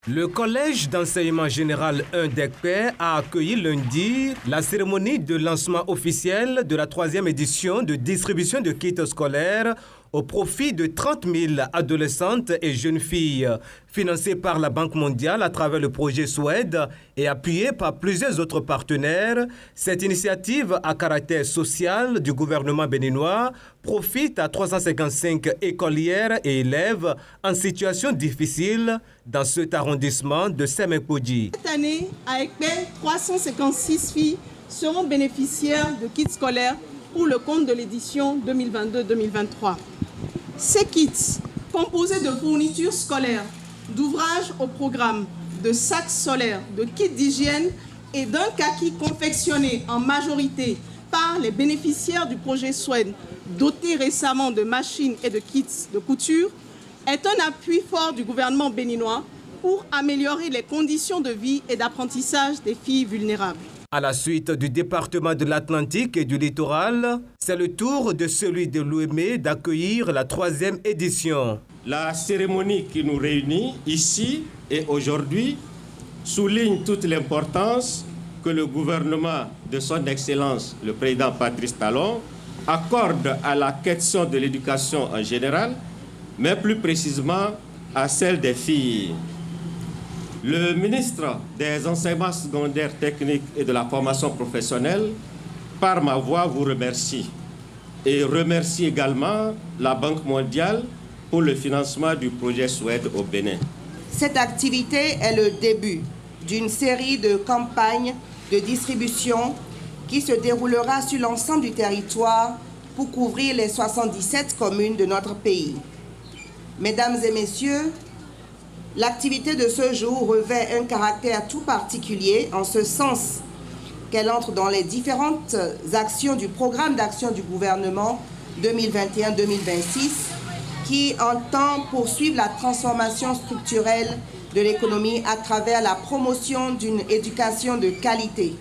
Le Collège d'enseignement général 1 d'Ekpé a accueilli lundi la cérémonie de lancement officiel de la 3e édition de distribution de kits scolaires au profit de 30 000 adolescentes et jeunes filles, financée par la Banque mondiale à travers le projet SWED et appuyée par plusieurs autres partenaires. Cette initiative à caractère social du gouvernement béninois profite à 355 écolières et élèves en situation difficile dans cet arrondissement de Sémé-Podji. Cette année, à Ekpé, 356 filles seront bénéficiaires de kits scolaires pour le compte de l'édition 2022-2023. Ces kits, composés de fournitures scolaires, d'ouvrages au programme, de sacs solaires, de kits d'hygiène et d'un kaki confectionné en majorité par les bénéficiaires du projet SWED, doté récemment de machines et de kits de couture, est un appui fort du gouvernement béninois pour améliorer les conditions de vie et d'apprentissage des filles vulnérables. À la suite du département de l'Atlantique et du littoral, c'est le tour de celui de Lomé d'accueillir la 3e édition. La cérémonie qui nous réunit ici et aujourd'hui souligne toute l'importance que le gouvernement de son Excellence, le président Patrice Talon, accorde à la question de l'éducation en général, mais plus précisément à celle des filles. Le ministre des Enseignements secondaires techniques et de la formation professionnelle, par ma voix, vous remercie. Et remercie également la Banque mondiale pour le financement du projet SWED au Bénin. Cette activité est le début d'une série de campagnes de distribution qui se déroulera sur l'ensemble du territoire pour couvrir les 77 communes de notre pays. Mesdames et messieurs, l'activité de ce jour revêt un caractère tout particulier en ce sens qu'elle entre dans les différentes actions du programme d'action du gouvernement 2021-2026 qui entend poursuivre la transformation structurelle de l'économie à travers la promotion d'une éducation de qualité.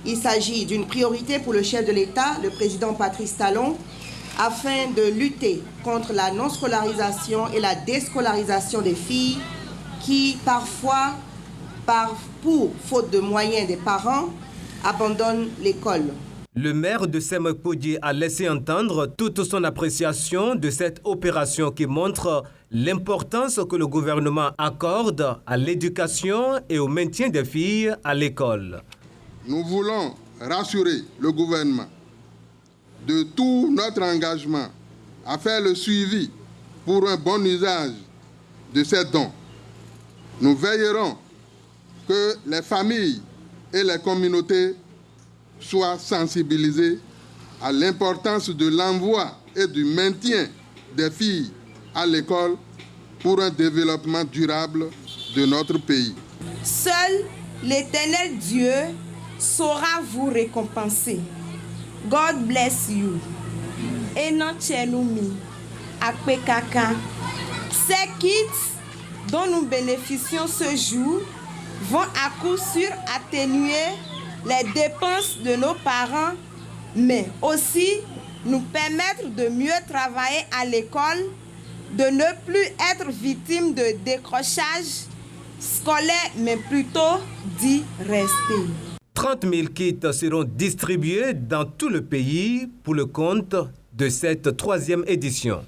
Il s'agit d'une priorité pour le chef de l'État, le président Patrice Talon, afin de lutter contre la non-scolarisation et la déscolarisation des filles qui, parfois, pour faute de moyens des parents, abandonnent l'école. Le maire de Sémé-Podji a laissé entendre toute son appréciation de cette opération qui montre l'importance que le gouvernement accorde à l'éducation et au maintien des filles à l'école. Nous voulons rassurer le gouvernement de tout notre engagement à faire le suivi pour un bon usage de ces dons. Nous veillerons que les familles et les communautés soient sensibilisées à l'importance de l'envoi et du maintien des filles à l'école pour un développement durable de notre pays. Seul l'Éternel Dieu saura vous récompenser. God bless you. Enon Tchelumi, Akpekaka. Ces kits dont nous bénéficions ce jour vont à coup sûr atténuer les dépenses de nos parents, mais aussi nous permettre de mieux travailler à l'école, de ne plus être victime de décrochage scolaire, mais plutôt d'y rester. 30 000 kits seront distribués dans tout le pays pour le compte de cette 3e édition.